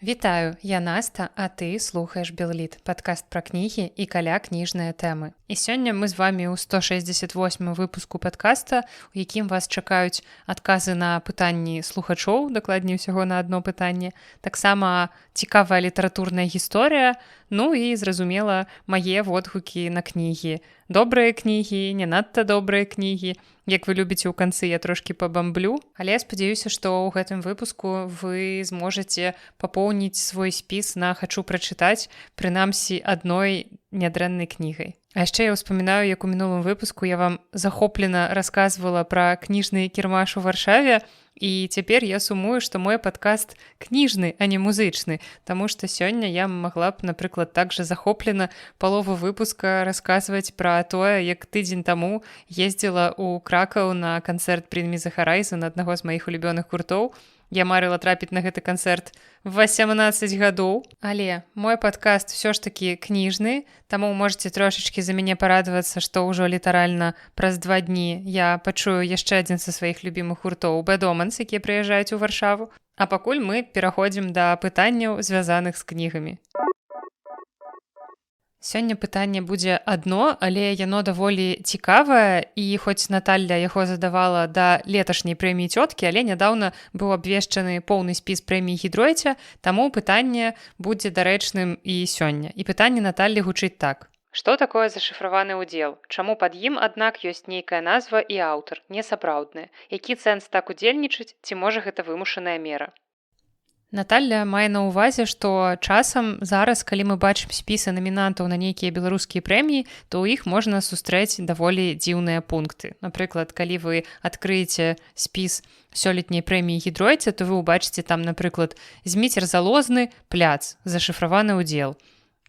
Вітаю, я Наста, а ты слухаеш Белліт, падкаст пра кнігі і каля кніжныя тэмы. І сёння мы з вамі ў 168 выпуску падкаста, у якім вас чакаюць адказы на пытанні слухачоў, дакладней усяго на адно пытанне, таксама цікавая літаратурная гісторыя, ну і, зразумела, мае водгукі на кнігі. Добрыя кнігі, не надта добрыя кнігі. Як вы любіце ў канцы, я трошкі пабамблю, але я спадзяюся, што ў гэтым выпуску вы зможаце папоўніць свой спіс на «Хачу прачытаць» прынамсі адной нядрэннай кнігай. А яшчэ я ўспамінаю, як у мінулым выпуску я вам захоплена расказвала пра кніжны кірмаш у Варшаве, і цяпер я сумую, што мой падкаст кніжны, а не музычны, таму што сёння я магла б, напрыклад, так жа захоплена палову выпуска расказваць пра тое, як тыдзень таму ездзіла ў Кракаў на канцэрт Bring Me the Horizon, аднаго з маіх улюбёных гуртоў. Я марыла трапіць на гэты канцэрт 18 гадоў, але мой падкаст ўсё ж такі кніжны, таму можаце трошачкі за мяне парадавацца, што ўжо літаральна праз 2 дні я пачую яшчэ адзін са сваіх любімых гуртоў Bad Omens, якія прыязджаюць у Варшаву. А пакуль мы пераходзім да пытанняў, звязаных з кнігамі. Сёння пытанне будзе адно, але яно даволі цікавае, і хоць Наталля яго задавала да леташняй прэміі цёткі, але нядаўна быў абвешчаны поўны спіс прэміі Гідройця, таму пытанне будзе дарэчным і сёння. І пытанне Наталлі гучыць так. Што такое зашыфраваны ўдзел? Чаму пад ім, аднак, ёсць нейкая назва і аўтар, несапраўдная? Які сэнс так удзельнічаць, ці можа гэта вымушаная мера? Наталля мае на ўвазе, што часам зараз, калі мы бачым спісы намінантаў на нейкія беларускія прэміі, то ў іх можна сустрэць даволі дзіўныя пункты. Напрыклад, калі вы адкрыеце спіс сёлетняй прэміі Гідройця, то вы ўбачыце там, напрыклад, Зміцер Залозны, пляц, зашыфраваны ўдзел.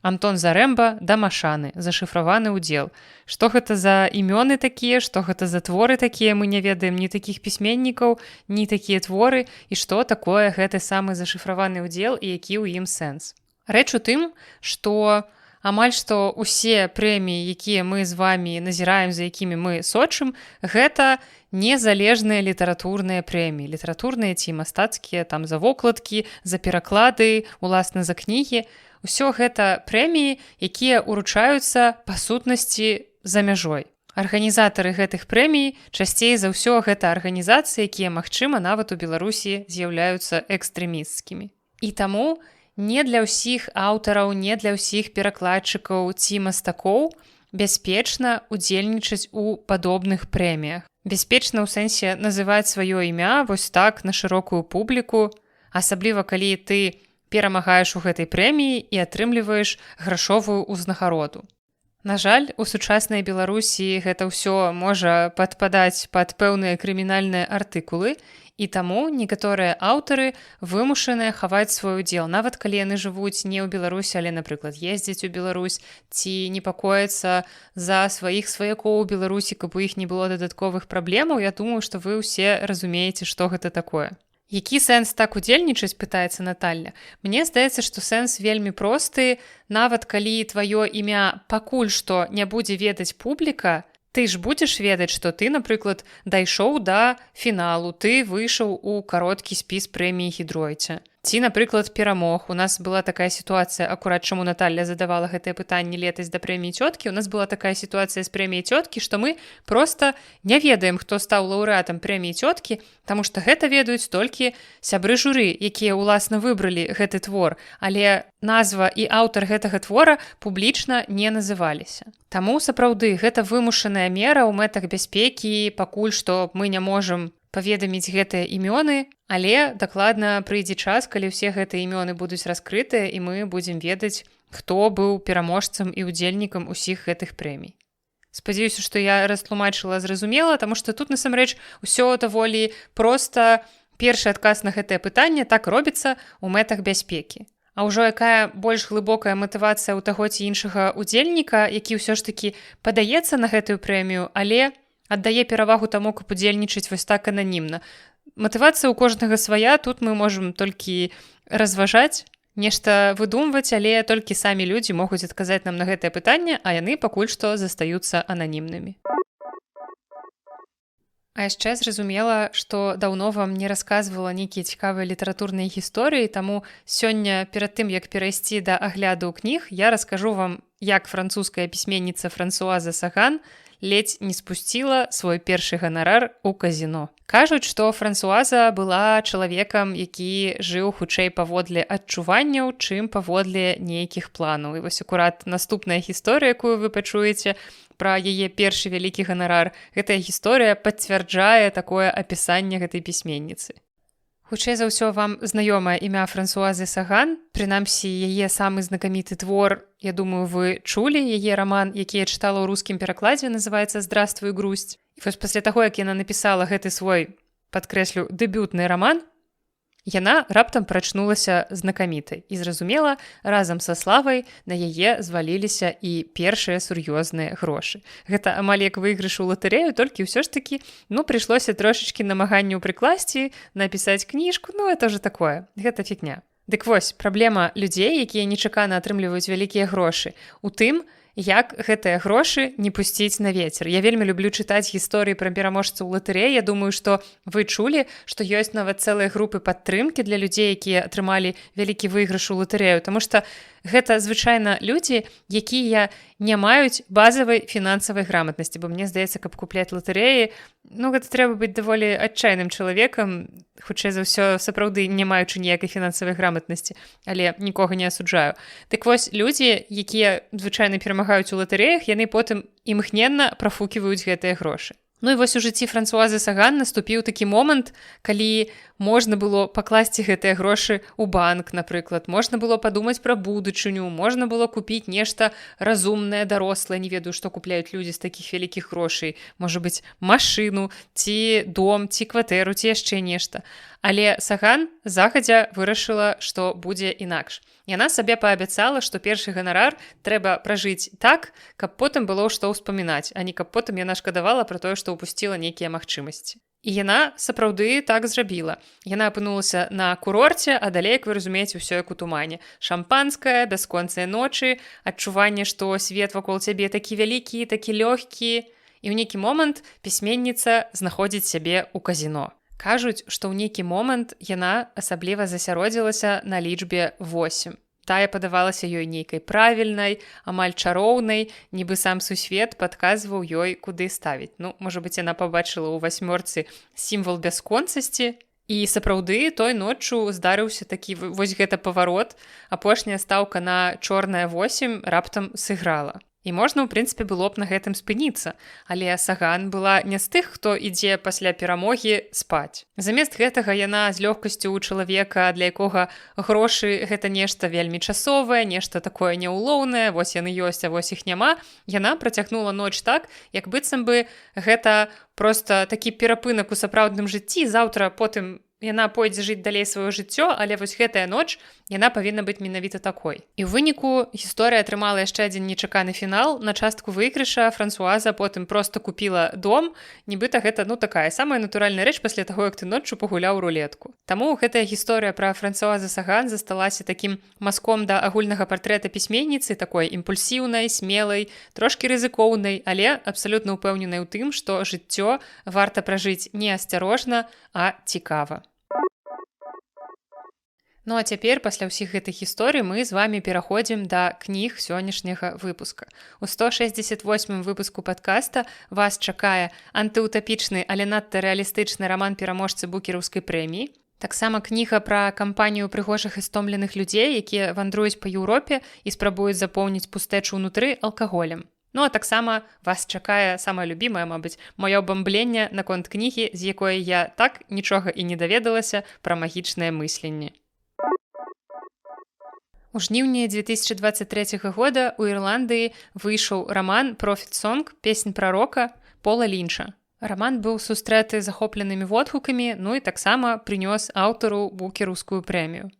Антон Зарэмба, Дамашаны, зашыфраваны ўдзел. Што гэта за імёны такія, што гэта за творы такія, мы не ведаем ні такіх пісьменнікаў, ні такія творы, і што такое гэты самы зашыфраваны ўдзел і які ў ім сэнс. Рэч у тым, што амаль што ўсе прэміі, якія мы з вамі назіраем, за якімі мы сочым, гэта незалежныя літаратурныя прэміі. Літаратурныя ці мастацкія, там за вокладкі, за пераклады, уласна за кнігі. Усё гэта прэміі, якія ўручаюцца па сутнасці за мяжой. Арганізатары гэтых прэмій часцей за ўсё гэта арганізацыі, якія, магчыма, нават у Беларусі з'яўляюцца экстрэмісцкімі. І таму не для ўсіх аўтараў, не для ўсіх перакладчыкаў ці мастакоў бяспечна удзельнічаць у падобных прэміях. Бяспечна ў сэнсе называць сваё імя вось так на шырокую публіку, асабліва калі ты перамагаеш у гэтай прэміі і атрымліваеш грашовую ўзнагароду. На жаль, у сучаснай Беларусі гэта ўсё можа падпадаць пад пэўныя крымінальныя артыкулы, і таму некаторыя аўтары вымушаныя хаваць свой удзел, нават калі яны жывуць не ў Беларусі, але, напрыклад, ездзяць у Беларусь ці непакояцца за сваіх сваякоў у Беларусі, каб у іх не было дадатковых праблемаў. Я думаю, што вы ўсе разумееце, што гэта такое. Які сэнс так удзельнічаць, пытаецца Наталля? Мне здаецца, што сэнс вельмі просты. Нават калі тваё імя пакуль што не будзе ведаць публіка, ты ж будзеш ведаць, што ты, напрыклад, дайшоў да фіналу, ты выйшаў у кароткі спіс прэміі Гідройця. Ці, напрыклад, перамог. У нас была такая сітуацыя, акурат чаму Наталля задавала гэтае пытанне летась да прэміі цёткі, у нас была такая сітуацыя з прэміяй цёткі, што мы проста не ведаем, хто стаў лаўрэатам прэміі цёткі, таму што гэта ведаюць толькі сябры журы, якія ўласна выбралі гэты твор, але назва і аўтар гэтага твора публічна не называліся. Таму, сапраўды, гэта вымушаная мера ў мэтах бяспекі, пакуль што мы не можам паведаміць гэтыя імёны, але дакладна прыйдзе час, калі ўсе гэтыя імёны будуць раскрытыя, і мы будзем ведаць, хто быў пераможцам і удзельнікам усіх гэтых прэмій. Спадзяюся, што я растлумачыла зразумела, таму што тут, насамрэч, усё даволі проста. Першы адказ на гэтае пытанне так робіцца ў мэтах бяспекі. А ўжо якая больш глыбокая матывацыя ў таго ці іншага удзельніка, які ўсё ж такі падаецца на гэтую прэмію, але аддае перавагу таму, каб удзельнічаць вось так ананімна. Матывацыя ў кожнага свая, тут мы можам толькі разважаць, нешта выдумваць, але толькі самі людзі могуць адказаць нам на гэтае пытанне, а яны пакуль што застаюцца ананімнымі. А яшчэ зразумела, што даўно вам не расказвала нейкія цікавыя літаратурныя гісторыі, таму сёння перад тым, як перайсці да агляду кніг, я раскажу вам, як французская пісьменніца Франсуаза Саган ледзь не спусціла свой першы ганарар у казіно. Кажуць, што Франсуаза была чалавекам, які жыў хутчэй паводле адчуванняў, чым паводле нейкіх планаў. І вось акурат наступная гісторыя, якую вы пачуеце, пра яе першы вялікі ганарар, гэтая гісторыя пацвярджае такое апісанне гэтай пісьменніцы. Хутчэй за ўсё вам знаёмае імя Франсуазы Саган, прынамсі яе самы знакаміты твор, я думаю, вы чулі яе раман, які я чытала ў рускім перакладзе, называецца «Здравствуй, грусть». І вось пасля таго, як яна напісала гэты свой, падкрэслю, дэбютны раман, яна раптам прачнулася знакамітай і зразумела, разам са славай на яе зваліліся і першыя сур'ёзныя грошы. Гэта амаль як выйгрыш у латарэю, толькі ўсё ж такі, прыйшлося трошачкі намаганняў прыкласці, напісаць кніжку, это ўжо такое, гэта фігня. Дык вось, праблема людзей, якія нечакана атрымліваюць вялікія грошы, у тым, як гэтыя грошы не пусціць на вецер. Я вельмі люблю чытаць гісторыі пра пераможцаў латарэі. Я думаю, што вы чулі, што ёсць нават цэлыя групы падтрымкі для людзей, якія атрымалі вялікі выйгрыш у латарэю, таму што гэта звычайна людзі, якія не маюць базавай фінансавай граматнасці, бо мне здаецца, каб купляць латарэі, гэта трэба быць даволі адчайным чалавекам, хутчэй за ўсё сапраўды не маючы ніякай фінансавай граматнасці, але нікога не асуджаю. Дык вось людзі, якія звычайна перамагаюць у латарэях, яны потым імгненна прафуківаюць гэтыя грошы. І вось у жыцці Франсуазы Саган наступіў такі момант, калі можна было пакласці гэтыя грошы ў банк, напрыклад, можна было падумаць пра будучыню, можна было купіць нешта разумнае, дарослае, не ведаю, што купляюць людзі з такіх вялікіх грошай, можа быць, машыну, ці дом, ці кватэру, ці яшчэ нешта. Але Саган загадзя вырашыла, што будзе інакш. Яна сабе паабяцала, што першы ганарар трэба пражыць так, каб потым было што ўспамінаць, а не каб потым яна шкадавала пра тое, што ўпусціла нейкія магчымасці. І яна сапраўды так зрабіла. Яна апынулася на курорце, а далей, як вы разумееце, ўсё як у тумане. Шампанскае, бясконцыя ночы, адчуванне, што свет вакол цябе такі вялікі, такі лёгкі. І ў нейкі момант пісьменніца знаходзіць сябе ў казіно. Кажуць, што ў нейкі момант яна асабліва засяродзілася на лічбе 8. Тая падавалася ёй нейкай правільнай, амаль чароўнай, нібы сам сусвет падказваў ёй, куды ставіць. Можа быць, яна пабачыла ў 8 сімвал бясконцасці, і сапраўды той ноччу здарыўся такі вось гэта паварот. Апошняя стаўка на чорная 8 раптам сыграла. І можна, у прынцыпе, было б на гэтым спыніцца. Але Саган была не з тых, хто ідзе пасля перамогі спаць. Замест гэтага яна з лёгкасцю ў чалавека, для якога грошы гэта нешта вельмі часовае, нешта такое няўлоўнае, вось яны ёсць, а вось іх няма. Яна працягнула ноч так, як быццам бы гэта проста такі перапынак у сапраўдным жыцці. Заўтра потым яна пойдзе жыць далей сваё жыццё, але вось гэтая ноч, яна павінна быць менавіта такой. І ў выніку гісторыя атрымала яшчэ адзін нечаканы фінал. На частку выйгрыша Франсуаза потым проста купіла дом, нібыта гэта, такая самая натуральная рэч пасля таго, як ты ноччу пагуляў рулетку. Таму гэтая гісторыя пра Франсуазу Саган засталася такім мазком да агульнага партрэта пісьменніцы, такой імпульсіўнай, смелай, трошкі рызыкоўнай, але абсалютна ўпэўненай у тым, што жыццё варта пражыць не асцярожна, а цікава. А цяпер, пасля ўсіх гэтых гісторый, мы з вамі пераходзім да кніг сённяшняга выпуска. У 168-м выпуску падкаста вас чакае антыутапічны, але надта рэалістычны раман пераможцы букераўскай прэміі. Таксама кніга пра кампанію прыгожых і стомленых людзей, якія вандруюць па Еўропе і спрабуюць запоўніць пустэчу ўнутры алкаголем. А таксама вас чакае самае любімае, мабыць, маё бамбленне наконт кнігі, з якой я так нічога і не даведалася пра магічнае мысленне. У жніўні 2023 года ў Ірландыі выйшаў раман «Prophet Song» «Песень прарока» Пола Лінча. Раман быў сустрэты захопленымі водгукамі, і таксама прынёс аўтару букераўскую прэмію.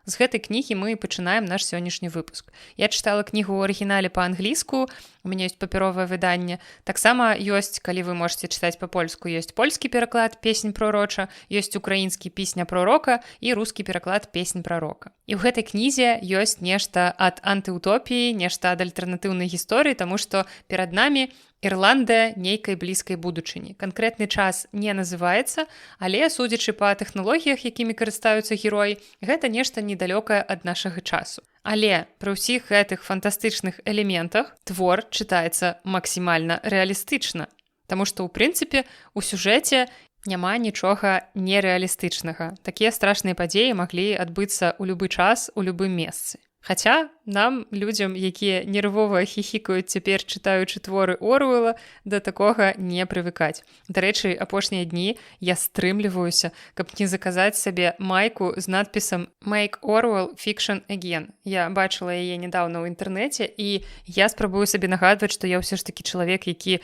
З гэтай кнігі мы пачынаем наш сённяшні выпуск. Я чытала кнігу ў арыгінале па-англійску, у мяне ёсць папяровае выданне. Таксама ёсць, калі вы можаце чытаць па-польску, ёсць польскі пераклад «Песень пророча», ёсць украінскі «Пісня пророка» і рускі пераклад «Песень прарока». І ў гэтай кнізе ёсць нешта ад антыутопіі, нешта ад альтэрнатыўнай гісторыі, таму што перад намі Ірландыя нейкай блізкай будучыні. Канкрэтны час не называецца, але судзячы па тэхналогіях, якімі карыстаюцца героі, гэта нешта недалёкае ад нашага часу. Але пры ўсіх гэтых фантастычных элементах твор чытаецца максімальна рэалістычна. Таму што, ў прынцыпе, у сюжэце няма нічога нерэалістычнага. Такія страшныя падзеі маглі адбыцца ў любы час, у любым месцы. Хаця нам, людзям, якія нервова хіхікаюць цяпер, чытаючы творы Оруэлла, да такога не прывыкаць. Дарэчы, апошнія дні я стрымліваюся, каб не заказаць сабе майку з надпісам «Make Orwell Fiction Again». Я бачыла яе нядаўна ў інтэрнэце, і я спрабую сабе нагадваць, што я ўсё ж такі чалавек, які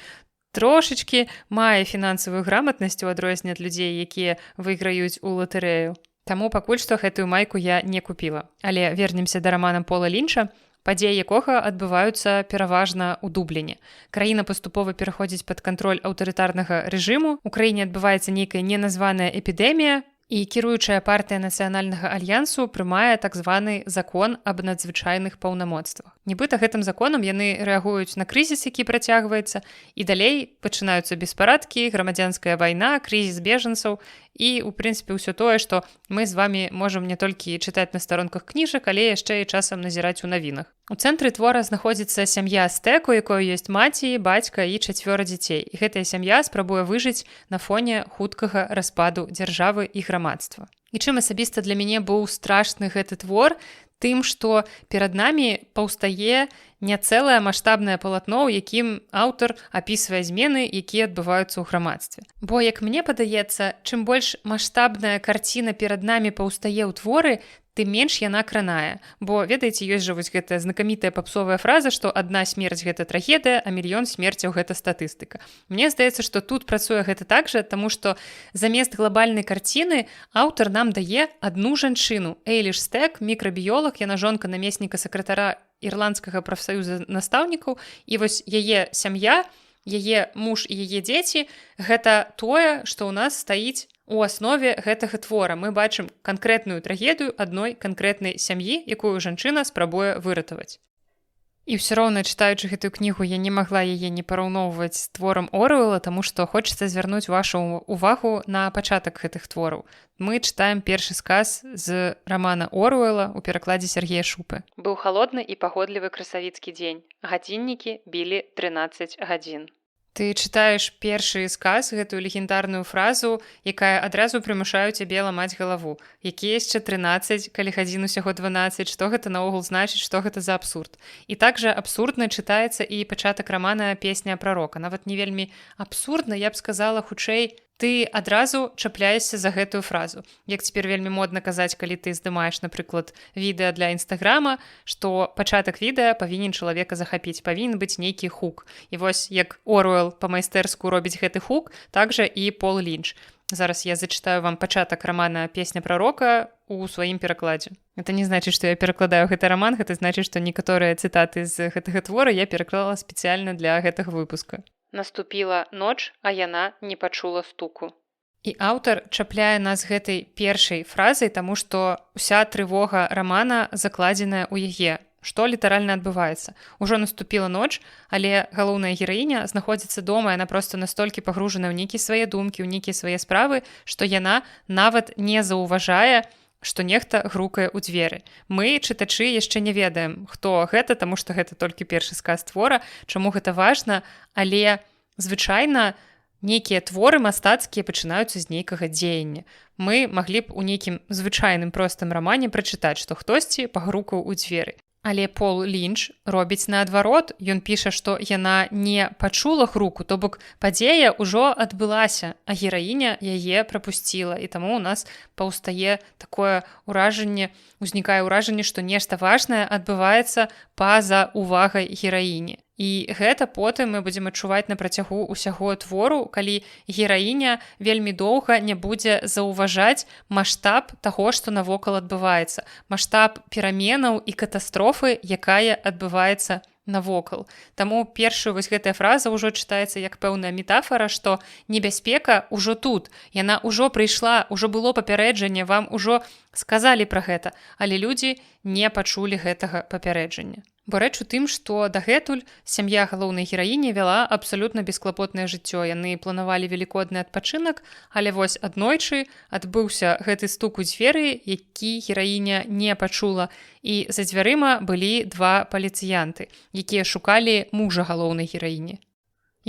трошачкі мае фінансавую граматнасць у адрозненне ад людзей, якія выйграюць у латарэю. Таму пакуль што гэтую майку я не купіла. Але вернемся да рамана Пола Лінча, падзеі якога адбываюцца пераважна ў Дубліне. Краіна паступова пераходзіць пад кантроль аўтарытарнага рэжыму, у краіне адбываецца нейкая неназваная эпідэмія, і кіруючая партыя нацыянальнага альянсу прымае так званы закон аб надзвычайных паўнамоцтвах. Нібыта гэтым законам яны рэагуюць на крызіс, які працягваецца, і далей пачынаюцца беспарадкі, грамадзянская вайна, крызіс бежанцаў і, у прынцыпе, ўсё тое, што мы з вамі можам не толькі чытаць на старонках кніжак, але яшчэ і часам назіраць у навінах. У цэнтры твора знаходзіцца сям'я Стэк, у якой ёсць маці, бацька і 4 дзяцей. І гэтая сям'я спрабуе выжыць на фоне хуткага распаду дзяржавы і грамадства. І чым асабіста для мяне быў страшны гэты твор, тым, што перад намі паўстае не цэлае маштабнае палатно, у якім аўтар апісвае змены, якія адбываюцца ў грамадстве. Бо, як мне падаецца, чым больш маштабная карціна перад намі паўстае ў творы, тым менш яна кранае. Бо, ведаеце, ёсць жа вось гэтая знакамітая папсовая фраза, што адна смерць – гэта трагедыя, а мільён смерцяў – гэта статыстыка. Мне здаецца, што тут працуе гэта так жа, таму што замест глобальнай карціны аўтар нам дае адну жанчыну. Эйліш Стэк, мікрабіёлаг, яна жонка намесніка сакратара ірландскага прафсаюза настаўнікаў, і вось яе сям'я, яе муж і яе дзеці – гэта тое, што ў нас стаіць у аснове гэтага твора. Мы бачым канкрэтную трагедыю адной канкрэтнай сям'і, якую жанчына спрабуе выратаваць. І ўсё роўна, чытаючы гэтую кнігу, я не магла яе не параўноўваць з творам Оруэлла, таму што хочацца звярнуць вашу увагу на пачатак гэтых твораў. Мы чытаем першы сказ з рамана Оруэлла ў перакладзе Сергея Шупы. Быў халодны і пагодлівы красавіцкі дзень. Гадзіннікі білі 13 гадзін. Ты чытаеш першы сказ, гэтую легендарную фразу, якая адразу прымушае цябе ламаць галаву. Які яшчэ 13, калі гадзін усяго 12, што гэта наогул значыць, што гэта за абсурд. І так жа абсурдна чытаецца і пачатак рамана «Песня прарока». Нават не вельмі абсурдна, я б сказала, хутчэй, ты адразу чапляешся за гэтую фразу. Як цяпер вельмі модна казаць, калі ты здымаеш, напрыклад, відэа для Інстаграма, што пачатак відэа павінен чалавека захапіць, павінен быць нейкі хук. І вось як Оруэлл па-майстэрску робіць гэты хук, так жа і Пол Лінч. Зараз я зачытаю вам пачатак рамана «Песня прарока» у сваім перакладзе. Это не значыць, што я перакладаю гэты раман, гэта значыць, што некаторыя цытаты з гэтага твора я пераклала спецыяльна для гэтага выпуска. Наступіла ноч, а яна не пачула стуку. І аўтар чапляе нас гэтай першай фразай, таму што ўся трывога рамана закладзеная ў яе. Што літаральна адбываецца? Ужо наступіла ноч, але галоўная гераіня знаходзіцца дома, яна проста настолькі пагружана ў нейкія свае думкі, ў нейкія свае справы, што яна нават не заўважае, што нехта грукае ў дзверы. Мы, чытачы, яшчэ не ведаем, хто гэта, таму што гэта толькі першы сказ твора, чаму гэта важна, але звычайна нейкія творы мастацкія пачынаюцца з нейкага дзеяння. Мы маглі б у нейкім звычайным простым рамане прачытаць, што хтосьці пагрукаў у дзверы. Але Пол Лінч робіць наадварот, ён піша, што яна не пачула груку, то бок падзея ўжо адбылася, а гераіня яе прапусціла. І таму у нас паўстае такое ўражанне, узнікае ўражанне, што нешта важнае адбываецца па-за увагай гераіні. І гэта потым мы будзем адчуваць на працягу ўсяго твору, калі гераіня вельмі доўга не будзе заўважаць маштаб таго, што навокал адбываецца, маштаб пераменаў і катастрофы, якая адбываецца навокал. Таму першая вось гэтая фраза ўжо чытаецца як пэўная метафара, што небяспека ўжо тут, яна ўжо прыйшла, ўжо было папярэджанне, вам ужо сказалі пра гэта, але людзі не пачулі гэтага папярэджання. Бо рэч у тым, што дагэтуль сям'я галоўнай гераіні вяла абсалютна бесклапотнае жыццё. Яны планавалі велікодны адпачынак, але вось аднойчы адбыўся гэты стук у дзверы, які гераіня не пачула. І за дзвярыма былі два паліцыянты, якія шукалі мужа галоўнай гераіні.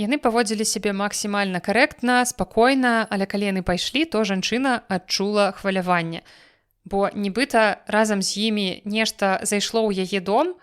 Яны паводзілі сябе максімальна карэктна, спакойна, але калі яны пайшлі, то жанчына адчула хваляванне. Бо нібыта разам з імі нешта зайшло ў яе дом,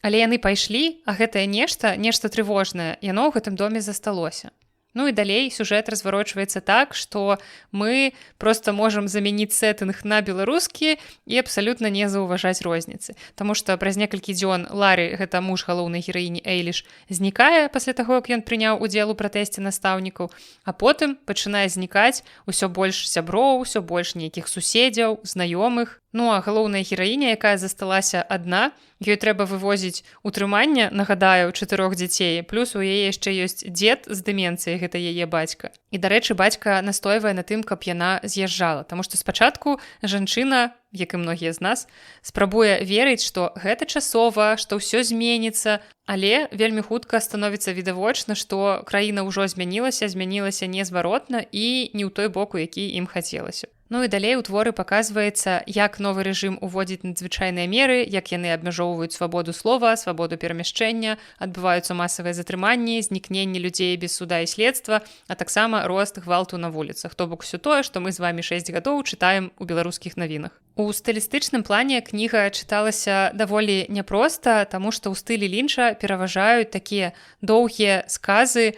але яны пайшлі, а гэтае нешта трывожнае, яно ў гэтым доме засталося. Ну і далей сюжэт разварочваецца так, што мы проста можам замяніць сеттынг на беларускі і абсалютна не заўважаць розніцы. Таму што праз некалькі дзён Лары, гэта муж галоўнай гераіні Эйліш, знікае пасля таго, як ён прыняў удзел у пратэсце настаўнікаў, а потым пачынае знікаць усё больш сяброў, усё больш нейкіх суседзяў, знаёмых. Ну а галоўная гераіня, якая засталася адна, ёй трэба вывозіць утрыманне, нагадаю, 4 дзяцей, плюс у яе яшчэ ёсць дзед з дэмэнцыяй, гэта яе бацька. І, дарэчы, бацька настойвае на тым, каб яна з'язджала, таму што спачатку жанчына, як і многія з нас, спрабуе верыць, што гэта часова, што ўсё зменіцца, але вельмі хутка становіцца відавочна, што краіна ўжо змянілася незваротна і не ў той бок, у які ім хацелася. Ну і далей у творы паказваецца, як новы рэжым уводзіць надзвычайныя меры, як яны абмяжоўваюць свабоду слова, свабоду перамяшчэння, адбываюцца масавыя затрыманні, знікненне людзей без суда і следства, а таксама рост гвалту на вуліцах. То бок усё тое, што мы з вамі 6 гадоў чытаем у беларускіх навінах. У стылістычным плане кніга чыталася даволі няпроста, таму што ў стылі Лінча пераважаюць такія доўгія сказы,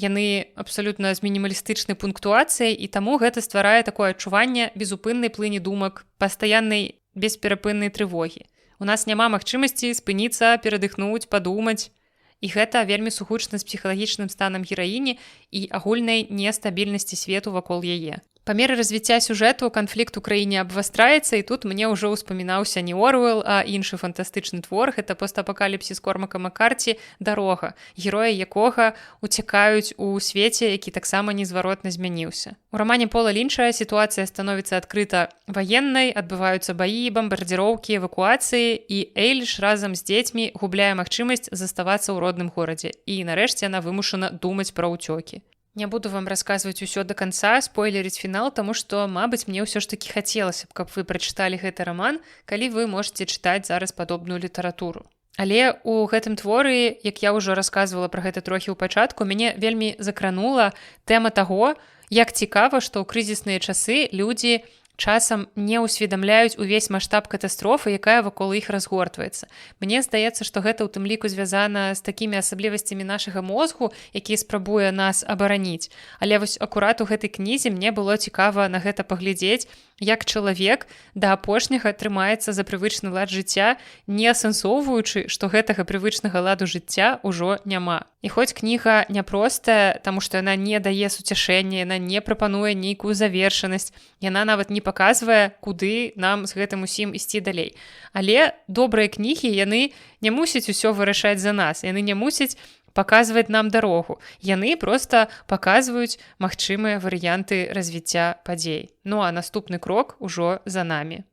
яны абсалютна з мінімалістычнай пунктуацыяй, і таму гэта стварае такое адчуванне безупыннай плыні думак, пастаяннай бесперапыннай трывогі. У нас няма магчымасці спыніцца, перадыхнуць, падумаць. І гэта вельмі сугучна з псіхалагічным станам гераіні і агульнай нестабільнасці свету вакол яе. Па меры развіцця сюжэту канфлікт у краіне абвастраецца, і тут мне ўжо ўспамінаўся не Оруэлл, а іншы фантастычны твор, гэта постапакаліпсіс Кормака Маккарці «Дарога», героі якога уцякаюць у свеце, які таксама незваротна змяніўся. У рамане Пола Лінча сітуацыя становіцца адкрыта ваеннай, адбываюцца баі, бамбардзіроўкі, эвакуацыі, і Эйліш разам з дзецьмі губляе магчымасць заставацца ў родным горадзе. І нарэшце яна вымушана думаць пра ўцёкі. Не буду вам расказваць усё да канца, спойлерыць фінал, таму што, мабыць, мне ўсё ж такі хацелася б, каб вы прачыталі гэты раман, калі вы можете чытаць зараз падобную літаратуру. Але ў гэтым творы, як я ўжо расказвала пра гэта трохі ў пачатку, мяне вельмі закранула тэма таго, як цікава, што ў крызісныя часы людзі часам не ўсведамляюць увесь маштаб катастрофы, якая вакол іх разгортваецца. Мне здаецца, што гэта ў тым ліку звязана з такімі асаблівасцямі нашага мозгу, які спрабуе нас абараніць. Але вось акурат у гэтай кнізе мне было цікава на гэта паглядзець, як чалавек да апошняга трымаецца за прывычны лад жыцця, не асэнсоўваючы, што гэтага прывычнага ладу жыцця ўжо няма. І хоць кніга няпростая, таму што яна не дае суцяшэння, яна не прапануе нейкую завершанасць, яна нават не паказвае, куды нам з гэтым усім ісці далей. Але добрыя кнігі, яны не мусяць усё вырашаць за нас, яны не мусяць паказваць нам дарогу. Яны проста паказваюць магчымыя варыянты развіцця падзей. Ну а наступны крок ужо за намі.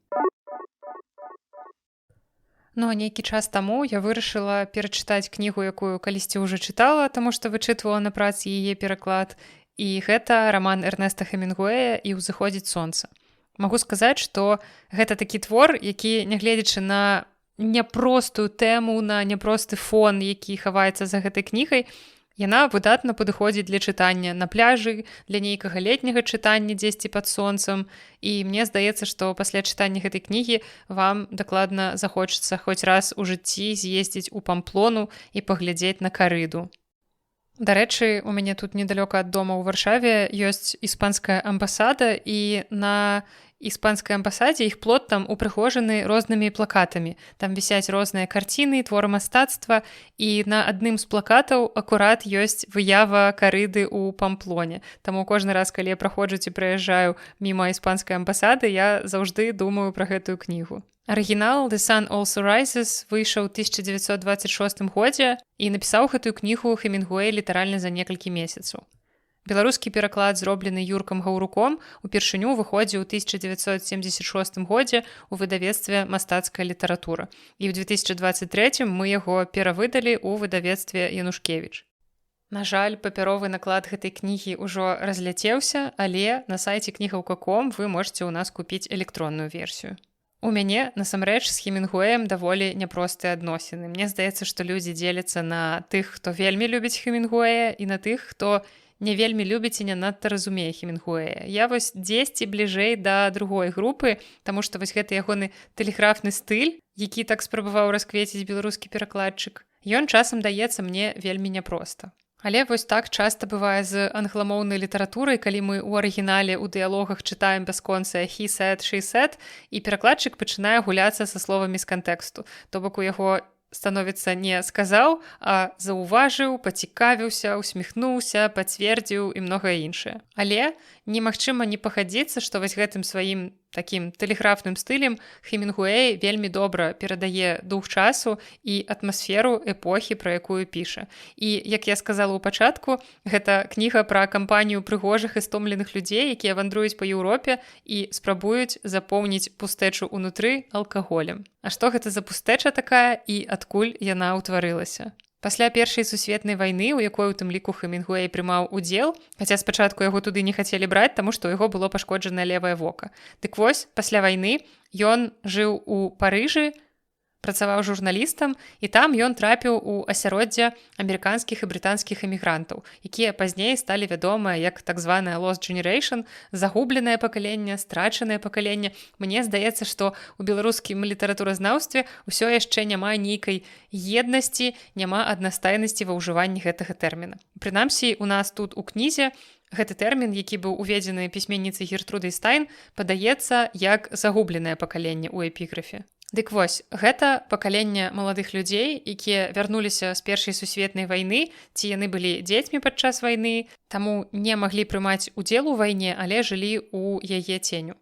Ну, нейкі час таму я вырашыла перачытаць кнігу, якую калісьці ўжо чытала, таму што вычытвала на працы яе пераклад. І гэта раман Эрнеста Хемінгуэя «І ўзыходзіць сонца». Магу сказаць, што гэта такі твор, які, нягледзячы на няпростую тэму, на няпросты фон, які хаваецца за гэтай кнігай, яна выдатна падыходзіць для чытання на пляжы, для нейкага летняга чытання дзесьці пад сонцам. І мне здаецца, што пасля чытання гэтай кнігі вам дакладна захочацца хоць раз у жыцці з'ездзіць у Памплону і паглядзець на карыду. Дарэчы, у мяне тут недалёка ад дома ў Варшаве ёсць іспанская амбасада, і на іспанскай амбасадзе іх плот там упрыгожаны рознымі плакатамі. Там вісяць розныя карціны, творы мастацтва, і на адным з плакатаў акурат ёсць выява карыды ў Памплоне. Таму кожны раз, калі я праходжу ці прыязджаю міма іспанскай амбасады, я заўжды думаю пра гэтую кнігу. Арыгінал «The Sun Also Rises» выйшаў у 1926 годзе, і напісаў гэтую кнігу Хемінгуэй літаральна за некалькі месяцаў. Беларускі пераклад, зроблены Юркам Гаўруком, упершыню выходзіў у 1976 годзе ў выдавецтве «Мастацкая літаратура». І ў 2023 мы яго перавыдалі ў выдавецтве «Янушкевіч». На жаль, папяровы наклад гэтай кнігі ўжо разляцеўся, але на сайце кнігаўка.ком вы можете ў нас купіць электронную версію. У мяне, насамрэч, з Хемінгуэем даволі няпростыя адносіны. Мне здаецца, што людзі дзеляцца на тых, хто вельмі любіць Хемінгуэя, і на тых, хто не вельмі любіць і не надта разумее Хемінгуэя. Я вось дзесьці бліжэй да другой групы, таму што вось гэты ягоны тэлеграфны стыль, які так спрабаваў расквеціць беларускі перакладчык, ён часам даецца мне вельмі няпроста. Але вось так часта бывае з англамоўнай літаратурай, калі мы ў арыгінале ў дыялогах чытаем бясконцае «he said», «she said», і перакладчык пачынае гуляцца са словамі з кантэксту. То бок у яго становіцца не сказаў, а заўважыў, пацікавіўся, усміхнуўся, пацвердзіў і многае іншае. Але немагчыма не пахадзіцца, што вось гэтым сваім такім тэлеграфным стылем Хемінгуэй вельмі добра перадае дух часу і атмасферу эпохі, пра якую піша. І, як я сказала ў пачатку, гэта кніга пра кампанію прыгожых і стомленых людзей, якія вандруюць па Еўропе і спрабуюць запоўніць пустэчу ўнутры алкаголем. А што гэта за пустэча такая і адкуль яна ўтварылася? Пасля Першай сусветнай вайны, у якой у тым ліку Хемінгуэй прымаў удзел, хаця спачатку яго туды не хацелі браць, таму што ў яго было пашкоджанае левае вока. Дык вось, пасля вайны ён жыў у Парыжы, працаваў журналістам, і там ён трапіў у асяроддзе амерыканскіх і брытанскіх эмігрантаў, якія пазней сталі вядомыя як так званая «lost generation», загубленае пакаленне, страчанае пакаленне. Мне здаецца, што ў беларускім літаратуразнаўстве ўсё яшчэ няма нейкай еднасці, няма аднастайнасці ва ўжыванні гэтага тэрміна. Прынамсі, у нас тут у кнізе гэты тэрмін, які быў уведзены пісьменніцай Гертрудай Стайн, падаецца як загубленае пакаленне ў эпіграфе. Дык вось, гэта пакаленне маладых людзей, якія вярнуліся з Першай сусветнай вайны, ці яны былі дзецьмі падчас вайны, таму не маглі прымаць удзел у вайне, але жылі ў яе ценю.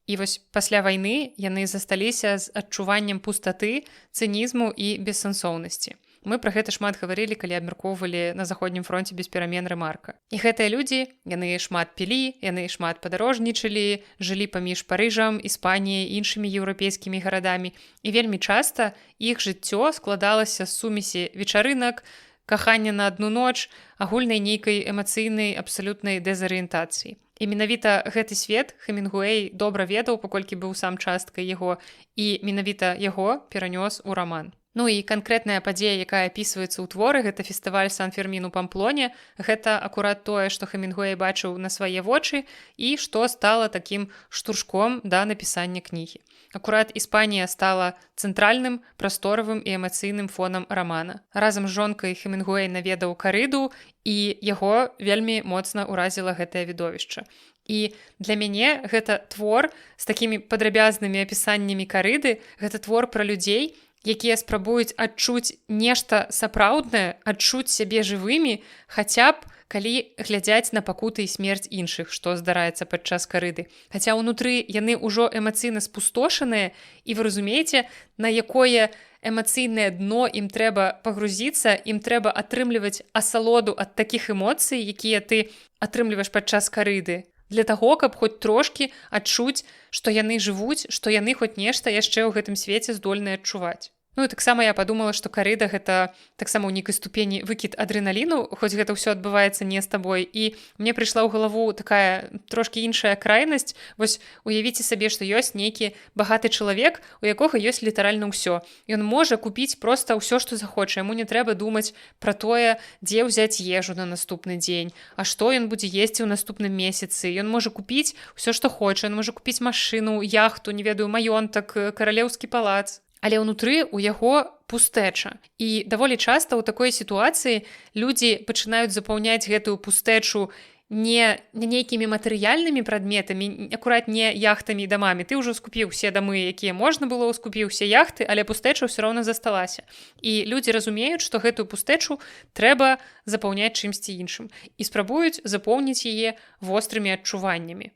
І вось пасля вайны яны засталіся з адчуваннем пустаты, цынізму і бессэнсоўнасці. Мы пра гэта шмат гаварылі, калі абмяркоўвалі на заходнім фронце без перамен рэмарка. І гэтыя людзі, яны шмат пілі, яны шмат падарожнічалі, жылі паміж Парыжам, Іспаніяй, іншымі еўрапейскімі гарадамі. І вельмі часта іх жыццё складалася з сумесі вечарынак, кахання на адну ноч, агульнай нейкай эмацыйнай абсалютнай дэзарыентацыі. І менавіта гэты свет Хемінгуэй добра ведаў, паколькі быў сам часткай яго, і менавіта яго перанёс у раман. Ну і канкрэтная падзея, якая апісваецца ў творы, гэта фестываль Сан-Фермін у Памплоне. Гэта акурат тое, што Хемінгуэй бачыў на свае вочы і што стала такім штуршком да напісання кнігі. Акурат Іспанія стала цэнтральным, прасторавым і эмацыйным фонам рамана. Разам з жонкай Хемінгуэй наведаў Карыду, і яго вельмі моцна ўразіла гэтае відовішча. І для мяне гэта твор з такімі падрабязнымі апісаннямі Карыды, гэта твор пра людзей, якія спрабуюць адчуць нешта сапраўднае, адчуць сябе жывымі, хаця б калі глядзяць на пакуты і смерць іншых, што здараецца падчас Карыды. Хаця ўнутры яны ўжо эмацыйна спустошаныя, і вы разумееце, на якое эмацыйнае дно ім трэба пагрузіцца, ім трэба атрымліваць асалоду ад такіх эмоцый, якія ты атрымліваеш падчас Карыды, для таго, каб хоць трошкі адчуць, што яны жывуць, што яны хоць нешта яшчэ ў гэтым свеце здольныя адчуваць. Ну і таксама я падумала, што Карыда гэта таксама ў нейкай ступені выкід адрэналіну, хоць гэта ўсё адбываецца не з табой. І мне прыйшла ў галаву такая трошкі іншая крайнасць. Вось уявіце сабе, што ёсць нейкі багаты чалавек, у якога ёсць літаральна ўсё. Ён можа купіць проста ўсё, што захоча. Яму не трэба думаць пра тое, дзе ўзяць ежу на наступны дзень, а што ён будзе есці ў наступным месяцы. Ён можа купіць усё, што хоча. Ён можа купіць машыну, яхту, не ведаю, маёнтак, каралеўскі палац. Але ўнутры ў яго пустэча. І даволі часта ў такой сітуацыі людзі пачынаюць запаўняць гэтую пустэчу не нейкімі матэрыяльнымі прадметамі, акурат не яхтамі і дамамі. Ты ўжо скупіў усе дамы, якія можна было, скупіў усе яхты, але пустэча ўсё роўна засталася. І людзі разумеюць, што гэтую пустэчу трэба запаўняць чымсьці іншым. І спрабуюць запоўніць яе вострымі адчуваннямі.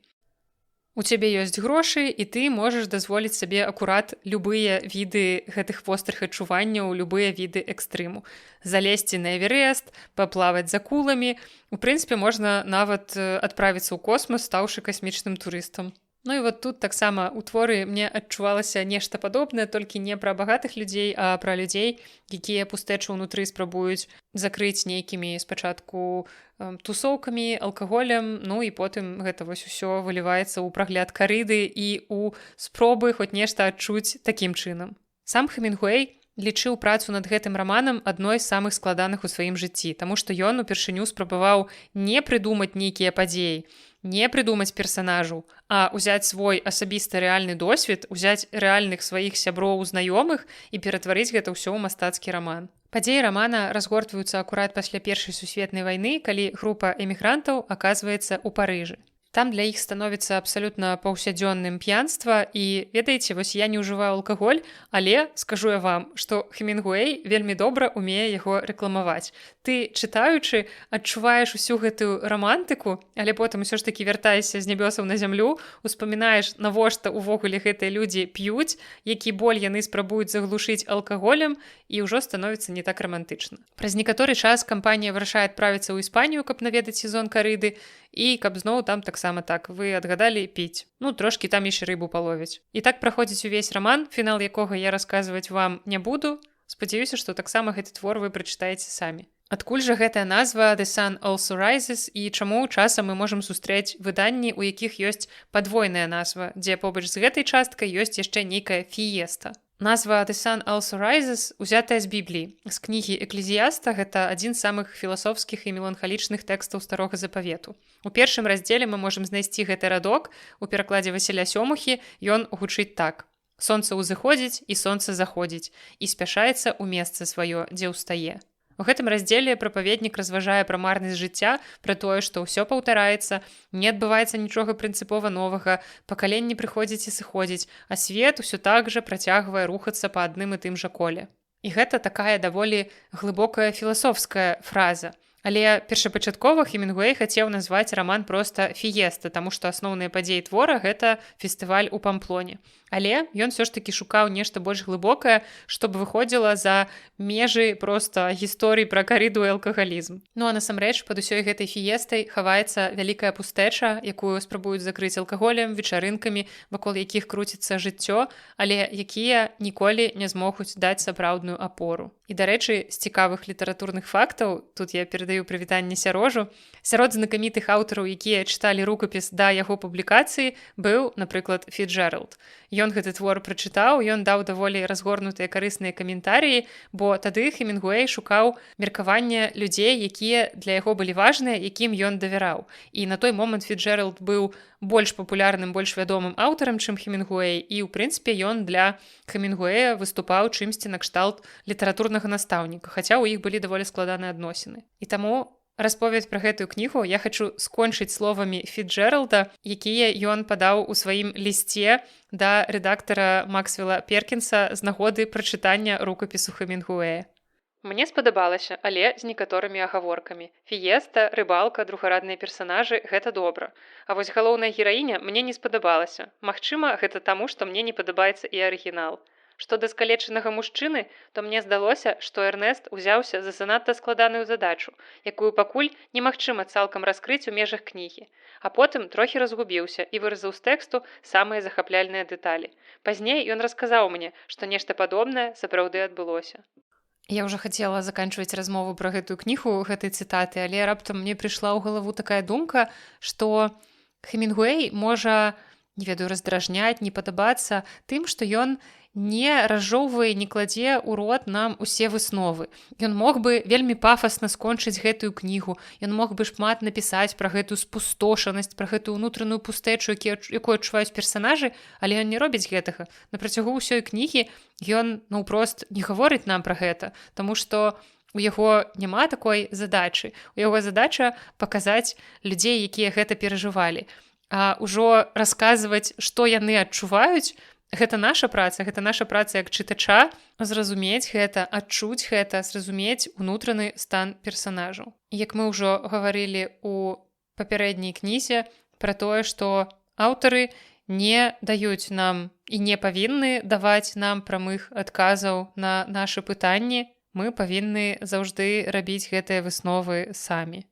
У цябе ёсць грошы, і ты можаш дазволіць сабе акурат любыя віды гэтых вострых адчуванняў, любыя віды экстрыму. Залезці на Эверест, паплаваць за акуламі. У прынцыпе, можна нават адправіцца ў космас, стаўшы касмічным турыстам. Ну і вот тут таксама ў творы мне адчувалася нешта падобнае, толькі не пра багатых людзей, а пра людзей, якія пустэчу ўнутры спрабуюць закрыць нейкімі спачатку тусоўкамі, алкаголем, ну і потым гэта вось усё выліваецца ў прагляд карыды і ў спробы хоць нешта адчуць такім чынам. Сам Хемінгуэй лічыў працу над гэтым раманам адной з самых складаных у сваім жыцці, таму што ён упершыню спрабаваў не прыдумаць нейкія падзеі, не прыдумаць персанажаў, а ўзяць свой асабісты рэальны досвед, узяць рэальных сваіх сяброў, знаёмых і ператварыць гэта ўсё ў мастацкі раман. Падзеі рамана разгортваюцца акурат пасля Першай сусветнай вайны, калі група эмігрантаў аказваецца ў Парыжы. Там для іх становіцца абсалютна паўсядзённым п'янства і, ведаеце, вось я не ўжываю алкаголь, але скажу я вам, што Хемінгуэй вельмі добра умее яго рэкламаваць. Ты, чытаючы, адчуваеш усю гэтую рамантыку, але потым усё ж такі вяртаешся з нябёсаў на зямлю, успамінаеш, навошта ўвогуле гэтыя людзі п'юць, які боль яны спрабуюць заглушыць алкаголем, і ўжо становіцца не так рамантычна. Праз некаторы час кампанія вырашае адправіцца ў Іспанію, каб наведаць сезон карыды, і каб зноў там таксама так, вы адгадалі піць. Ну, трошкі там яшчэ рыбу паловіць. І так праходзіць увесь раман, фінал якога я расказваць вам не буду. Спадзяюся, што таксама гэты твор вы прачытаеце самі. Адкуль жа гэтая назва «The Sun Also Rises» і чаму часам мы можам сустрэць выданні, у якіх ёсць падвойная назва, дзе побач з гэтай часткай ёсць яшчэ нейкая фіеста. Назва «The Sun Also Rises» узятая з Бібліі. З кнігі «Эклезіяста» гэта адзін з самых філасофскіх і меланхалічных тэкстаў Старога Запавету. У першым раздзеле мы можам знайсці гэты радок. У перакладзе Васіля Сёмухі ён гучыць так. «Сонца ўзыходзіць і сонца заходзіць, і спяшаецца ў месца сваё, дзе ўстае». У гэтым раздзеле прапаведнік разважае пра марнасць жыцця, пра тое, што ўсё паўтараецца, не адбываецца нічога прынцыпова новага, пакаленні прыходзіць і сыходзіць, а свет усё так жа працягвае рухацца па адным і тым жа коле. І гэта такая даволі глыбокая філасофская фраза. Але першапачаткова Хемінгуэй хацеў назваць раман проста «Фіеста», таму што асноўныя падзеі твора – гэта фестываль у Памплоне. Але ён все ж такі шукаў нешта больш глыбокае, чтобы выходзіла за межы проста гісторый пра карыду і алкагалізм. Ну а насамрэч пад усёй гэтай фіестай хаваецца вялікая пустэча, якую спрабуюць закрыць алкаголем, вечарынкамі, вакол якіх круціцца жыццё, але якія ніколі не змогуць даць сапраўдную апору. І, дарэчы, з цікавых літаратурных фактаў, тут я перадаю прывітанне Сярожу, сярод знакамітых аўтараў, якія чыталі рукапіс да яго публікацыі, быў, напрыклад, Фіцджеральд. Ён гэты твор прачытаў, ён даў даволі разгорнутыя карысныя каментарыі, бо тады Хемінгуэй шукаў меркавання людзей, якія для яго былі важныя, якім ён давяраў. І на той момант Фіцджеральд быў больш папулярным, больш вядомым аўтарам, чым Хемінгуэй, і, ў прынцыпе, ён для Хемінгуэя выступаў чымсьці накшталт літаратурнага настаўніка, хаця ў іх былі даволі складаныя адносіны. І таму расповедь пра гэтую кнігу я хачу скончыць словамі Фіцджеральда, якія ён падаў у сваім лісце да рэдактара Максвелла Перкінса з нагоды прачытання рукапісу Хемінгуэя. Мне спадабалася, але з некаторымі агаворкамі. Фіеста, рыбалка, другарадныя персанажы – гэта добра. А вось галоўная гераіня мне не спадабалася. Магчыма, гэта таму, што мне не падабаецца і арыгінал. Што да скалечанага мужчыны, то мне здалося, што Эрнест узяўся за занадта складаную задачу, якую пакуль немагчыма цалкам раскрыць у межах кнігі. А потым трохі разгубіўся і выразаў з тэксту самыя захапляльныя дэталі. Пазней ён расказаў мне, што нешта падобнае сапраўды адбылося. Я ўжо хацела заканчваць размову пра гэтую кнігу гэтай цытаты, але раптам мне прыйшла ў галаву такая думка, што Хемінгуэй можа, не ведаю, раздражняць, не падабацца тым, што ён не разжоўвае, не кладзе ў рот нам усе высновы. Ён мог бы вельмі пафасна скончыць гэтую кнігу, ён мог бы шмат напісаць пра гэтую спустошанасць, пра гэтую ўнутраную пустэчу, якую адчуваюць персанажы, але ён не робіць гэтага. На працягу ўсёй кнігі ён наўпрост не гаворыць нам пра гэта, таму што у яго няма такой задачы. У яго задача паказаць людзей, якія гэта перажывалі. А ўжо расказваць, што яны адчуваюць, гэта наша праца як чытача, зразумець гэта, адчуць гэта, зразумець унутраны стан персанажаў. Як мы ўжо гаварылі ў папярэдняй кнізе пра тое, што аўтары не даюць нам і не павінны даваць нам прамых адказаў на нашы пытанні. Мы павінны заўжды рабіць гэтыя высновы самі.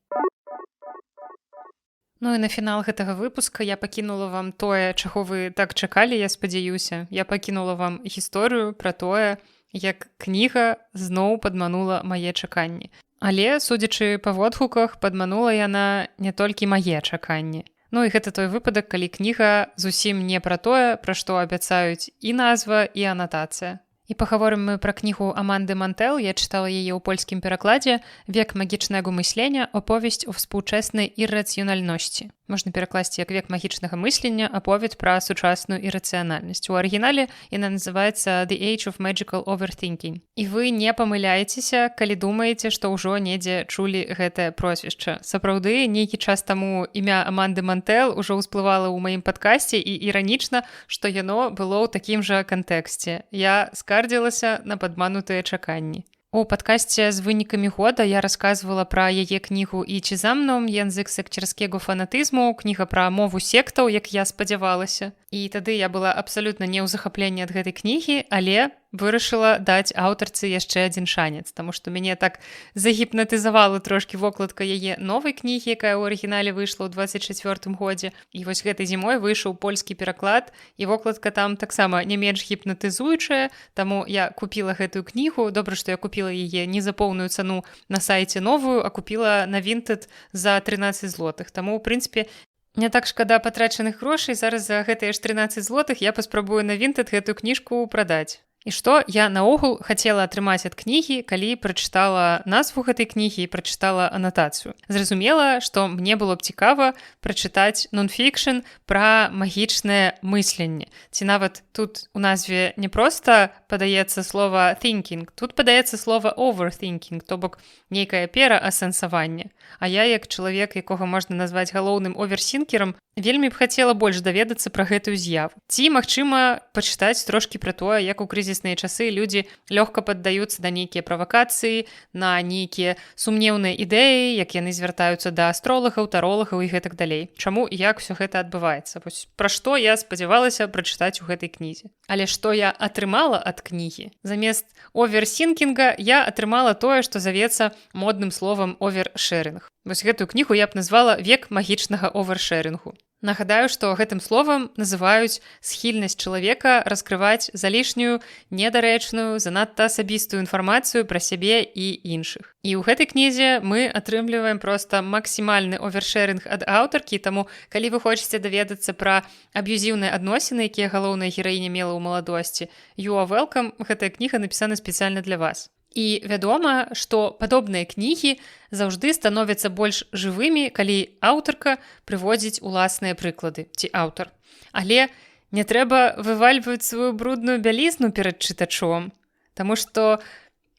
Ну і на фінал гэтага выпуска я пакінула вам тое, чаго вы так чакалі, я спадзяюся. Я пакінула вам гісторыю пра тое, як кніга зноў падманула мае чаканні. Але, судзячы па водгуках, падманула яна не толькі мае чаканні. Ну і гэта той выпадак, калі кніга зусім не пра тое, пра што абяцаюць і назва, і анатацыя. І пагаворым мы пра кнігу Аманды Мантел, я чытала яе ў польскім перакладзе «Век магічнага мыслення. Оповесть о współczesnej irracjonalności». Можна перакласці як «Век магічнага мыслення. Аповедь пра сучасную іррацыянальнасць». У арыгінале яна называецца «The Age of Magical Overthinking». І вы не памыляецеся, калі думаеце, што ўжо недзе чулі гэтае прозвішча. Сапраўды, нейкі час таму імя Аманды Мантел ужо ўсплывала ў маім падкасці, і іранічна, што яно было ў такім жа кантэксце. Я скардзілася на падманутыя чаканні. У падкасці з вынікамі года я расказвала пра яе кнігу «І чи за мном. Język sekciarskiego фанатызму», кніга пра мову сектаў, як я спадзявалася. І тады я была абсалютна не ў захапленні ад гэтай кнігі, але вырашыла даць аўтарцы яшчэ адзін шанец, таму што мяне так загіпнатызавала трошкі вокладка яе новай кнігі, якая ў арыгінале выйшла ў 24-м годзе. І вось гэтай зімой выйшаў польскі пераклад, і вокладка там таксама не менш гіпнатызуючая, таму я купіла гэтую кнігу. Добра, што я купіла яе не за поўную цану на сайце новую, а купіла на Vinted за 13 злотых. Таму, ў прынцыпе, не так шкада патрачаных грошай. Зараз за гэтыя ж 13 злотых я паспрабую на Vinted гэтую кніжку прадаць. І што я наогул хацела атрымаць ад кнігі, калі прачытала назву гэтай кнігі і прачытала анатацыю. Зразумела, што мне было б цікава прачытаць нон-фікшн пра магічнае мысленне. Ці нават тут у назве не проста падаецца слова thinking, тут падаецца слова overthinking, то бок нейкае пераасэнсаванне. А я, як чалавек, якога можна назваць галоўным оверсінкерам, вельмі б хацела больш даведацца пра гэтую з'яву. Ці, магчыма, пачытаць трошкі пра тое, як у крызісныя часы людзі лёгка паддаюцца на нейкія правакацыі, на нейкія сумнеўныя ідэі, як яны звяртаюцца да астролагаў, таролагаў і гэтак далей. Чаму і як усё гэта адбываецца? Вось пра што я спадзявалася прачытаць у гэтай кнізе. Але што я атрымала ад кнігі? Замест оверсінкінга я атрымала тое, што завецца модным словам овершэринг. Вось гэтую кнігу я б назвала «Век магічнага овершэрингу». Нагадаю, што гэтым словам называюць схільнасць чалавека раскрываць залішнюю, недарэчную, занадта асабістую інфармацыю пра сябе і іншых. І ў гэтай кнізе мы атрымліваем проста максімальны овершэринг ад аўтаркі, таму калі вы хочаце даведацца пра аб'юзіўныя адносіны, якія галоўная гераіня мела ў маладосці, you are welcome, гэтая кніга напісана спецыяльна для вас. І вядома, што падобныя кнігі заўжды становяцца больш жывымі, калі аўтарка прыводзіць уласныя прыклады, ці аўтар. Але не трэба вывальваць сваю брудную бялізну перад чытачом, таму што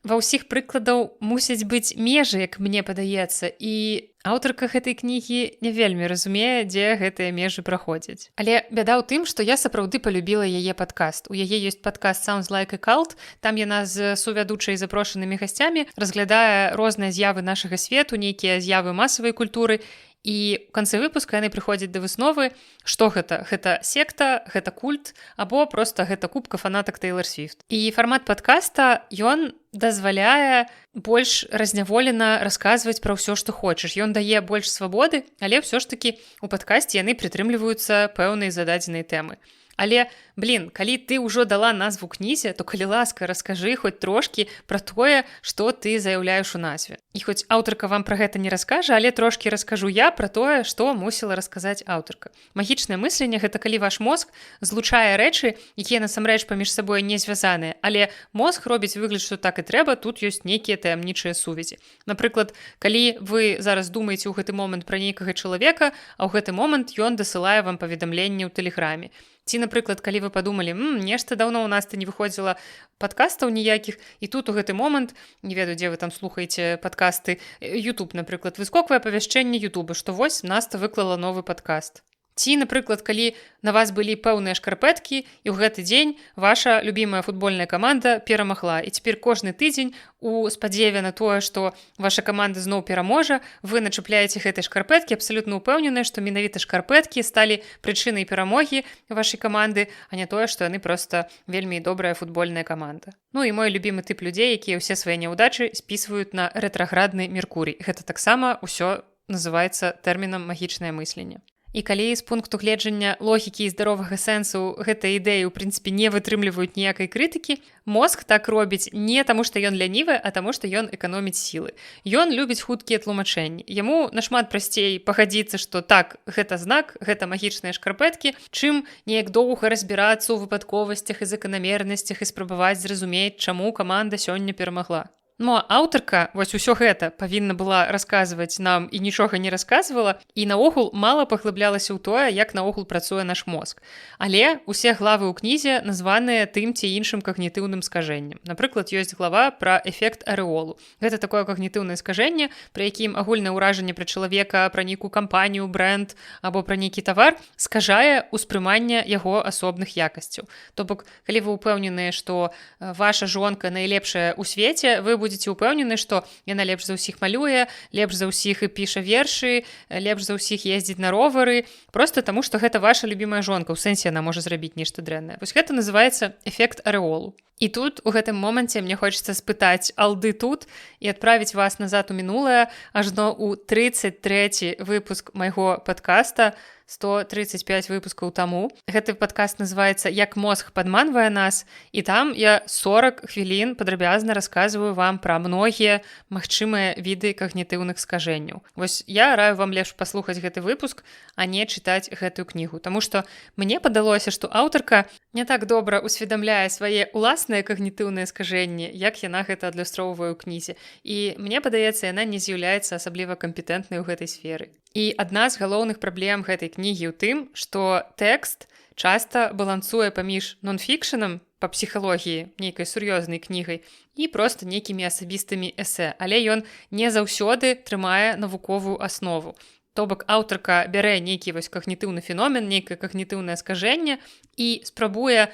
ва ўсіх прыкладаў мусяць быць межы, як мне падаецца, і аўтарка гэтай кнігі не вельмі разумее, дзе гэтыя межы праходзяць. Але бяда ў тым, што я сапраўды палюбіла яе падкаст. У яе ёсць падкаст «Sounds like a cult», там яна з сувядучай запрошанымі гасцямі разглядае розныя з'явы нашага свету, нейкія з'явы масавай культуры, і ў канцы выпуска яны прыходзяць да высновы, што гэта? Гэта секта, гэта культ, або проста гэта купка фанатак Тэйлар Свіфт. І фармат падкаста, ён дазваляе больш разняволена расказваць пра ўсё, што хочаш. Ён дае больш свабоды, але ўсё ж такі у падкасці яны прытрымліваюцца пэўнай зададзенай тэмы. Але, калі ты ўжо дала назву кнізе, то, калі ласка, раскажы хоць трошкі пра тое, што ты заяўляеш у назве. І хоць аўтарка вам пра гэта не раскажа, але трошкі раскажу я пра тое, што мусіла расказаць аўтарка. Магічнае мысленне – гэта калі ваш мозг злучае рэчы, якія насамрэч паміж сабой не звязаныя, але мозг робіць выгляд, што так і трэба, тут ёсць нейкія таямнічыя сувязі. Напрыклад, калі вы зараз думаеце ў гэты момант пра нейкага чалавека, а ў гэты момант ён дасылае вам паведамленне ў тэлеграме. Ці, напрыклад, калі вы падумалі, нешта даўно ў нас не выходзіла падкастаў ніякіх, і тут у гэты момант, не ведаю, дзе вы там слухаеце падкасты, YouTube, напрыклад, выскоквае павяшчэнне YouTube, што вось Наста выклала новы падкаст. Ці, напрыклад, калі на вас былі пэўныя шкарпэткі, і ў гэты дзень ваша любімая футбольная каманда перамагла. І цяпер кожны тыдзень у спадзеве на тое, што ваша каманда зноў пераможа, вы начапляеце гэтай шкарпэткі, абсалютна ўпэўненыя, што менавіта шкарпэткі сталі прычынай перамогі вашай каманды, а не тое, што яны проста вельмі добрая футбольная каманда. Ну і мой любімы тып людзей, якія ўсе свае няўдачы спісваюць на рэтраградны Меркурый. Гэта таксама ўсё называецца тэрмінам магічнае мысленне. І калі з пункту гледжання логікі і здаровага сэнсу гэтыя ідэі, у прынцыпе, не вытрымліваюць ніякай крытыкі, мозг так робіць не таму, што ён лянівы, а таму, што ён эканоміць сілы. Ён любіць хуткія тлумачэнні. Яму нашмат прасцей пагадзіцца, што так, гэта знак, гэта магічныя шкарпэткі, чым неяк доўга разбірацца ў выпадковасцях і заканамернасцях і спрабаваць зразумець, чаму каманда сёння перамагла. Ну, аўтарка, вось усё гэта павінна была расказваць нам і нічога не расказвала, і наогул мала паглыблялася ў тое, як наогул працуе наш мозг. Але усе главы ў кнізе названыя тым ці іншым когнітыўным скажэннем. Напрыклад, ёсць глава пра эфект арэолу. Гэта такое когнітыўнае скажэнне, пры якім агульнае ўражанне пра чалавека, пра нейкую кампанію, брэнд або пра нейкі тавар скажае ўспрыманне яго асобных якасцяў. То бок, калі вы ўпэўненыя, што ваша жонка найлепшая ў свеце, вы будзеце ўпэўнены, што яна лепш за ўсіх малюе, лепш за ўсіх і піша вершы, лепш за ўсіх ездзіць на ровары, проста таму, што гэта ваша любімая жонка, у сэнсе яна можа зрабіць нешта дрэннае. Вось гэта называецца эфект арэолу. І тут у гэтым моманце мне хочацца спытаць алды тут і адправіць вас назад у мінулае, ажно ў 33 выпуск майго падкаста, 135 выпускаў таму. Гэты падкаст называецца «Як мозг падманвае нас», і там я 40 хвілін падрабязна расказваю вам пра многія магчымыя віды когнітыўных скажэнняў. Вось я раю вам лепш паслухаць гэты выпуск, а не чытаць гэтую кнігу, таму што мне падалося, што аўтарка не так добра усведамляе свае ўласныя когнітыўныя скажэнні, як яна гэта адлюстроўвае ў кнізе. І мне падаецца, яна не з'яўляецца асабліва кампетэнтнай у гэтай сферы. І адна з галоўных праблем гэтай кнігі ў тым, што тэкст часта балансуе паміж нон-фікшанам па псіхалогіі, нейкай сур'ёзнай кнігай, і проста нейкімі асабістымі эсэ, але ён не заўсёды трымае навуковую аснову. То бок аўтарка бярэ нейкі вось когнітыўны феномен, нейкае когнітыўнае скажэнне і спрабуе,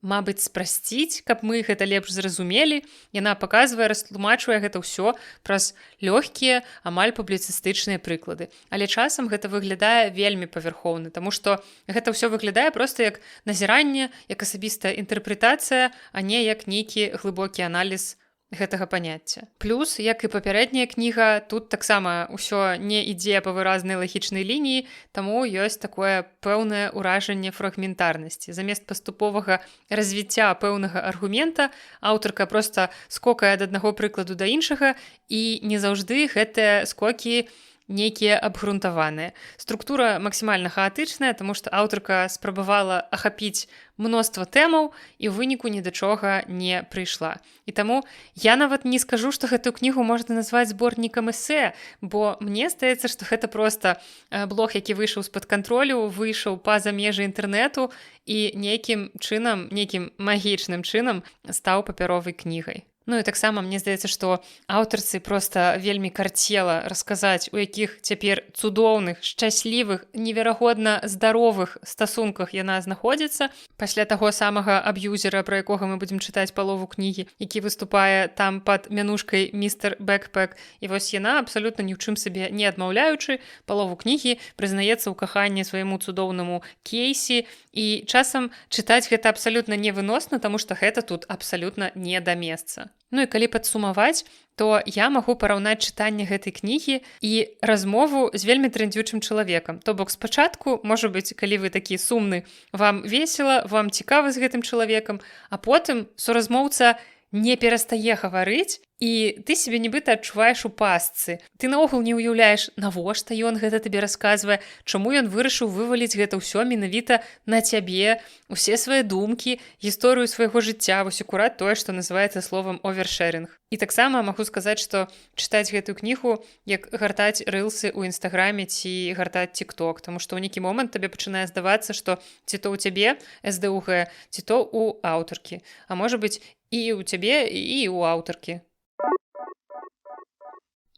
мабыць, спрасціць, каб мы гэта лепш зразумелі. Яна паказвае, растлумачвае гэта ўсё праз лёгкія, амаль публіцыстычныя прыклады. Але часам гэта выглядае вельмі павярхоўна, таму што гэта ўсё выглядае проста як назіранне, як асабістая інтэрпрэтацыя, а не як нейкі глыбокі аналіз гэтага паняцця. Плюс, як і папярэдняя кніга, тут таксама ўсё не ідзе па выразнай лагічнай лініі, таму ёсць такое пэўнае ўражанне фрагментарнасці. Замест паступовага развіцця пэўнага аргумента аўтарка проста скокае ад аднаго прыкладу да іншага, і не заўжды гэтыя скокі нейкія абгрунтаваныя. Структура максімальна хаатычная, таму што аўтарка спрабавала ахапіць мноства тэмаў і ў выніку ні да чога не прыйшла. І таму я нават не скажу, што гэтую кнігу можна назваць зборнікам эсэ, бо мне здаецца, што гэта проста блог, які выйшаў з-пад кантролю, выйшаў па-за межы інтэрнэту і нейкім чынам, нейкім магічным чынам стаў папяровай кнігай. Ну і таксама мне здаецца, што аўтарцы проста вельмі карцела расказаць, у якіх цяпер цудоўных, шчаслівых, неверагодна здаровых стасунках яна знаходзіцца пасля таго самага аб'юзера, пра якога мы будзем чытаць палову кнігі, які выступае там пад мянушкай містер Бэкпэк. І вось яна, абсалютна ні ў чым сабе не адмаўляючы, палову кнігі прызнаецца ў каханні свайму цудоўнаму Кейсі, і часам чытаць гэта абсалютна невыносна, таму што гэта тут абсалютна не да месца. Ну і калі падсумаваць, то я магу параўнаць чытанне гэтай кнігі і размову з вельмі трындзючым чалавекам. То бок спачатку, можа быць, калі вы такі сумны, вам весела, вам цікава з гэтым чалавекам, а потым суразмоўца не перастае гаварыць, і ты сябе нібыта адчуваеш у пастцы. Ты наогул не ўяўляеш, навошта ён гэта табе расказвае, чаму ён вырашыў вываліць гэта ўсё менавіта на цябе, усе свае думкі, гісторыю свайго жыцця, вось акурат тое, што называецца словам овершэринг. І таксама магу сказаць, што чытаць гэтую кнігу, як гартаць рылсы ў інстаграме ці гартаць тик-ток, таму што ў нейкі момант табе пачынае здавацца, што ці то ў цябе СДУГ, ці то ў аўтаркі, а можа быць і ў цябе, і ў аўтаркі.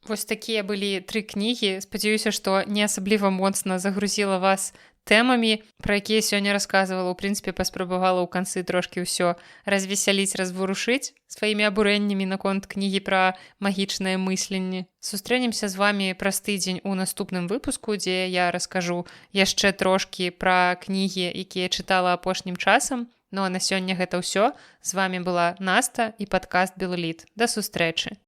Вось такія былі 3 кнігі. Спадзяюся, што не асабліва моцна загрузіла вас тэмамі, пра якія сёння расказвала. У прынцыпе, паспрабавала ў канцы трошкі ўсё развесяліць, разварушыць сваімі абурэннямі наконт кнігі пра магічнае мысленне. Сустрэнемся з вамі праз тыдзень у наступным выпуску, дзе я раскажу яшчэ трошкі пра кнігі, якія чытала апошнім часам. Ну а на сёння гэта ўсё. З вамі была Наста і падкаст Белліт. Да сустрэчы.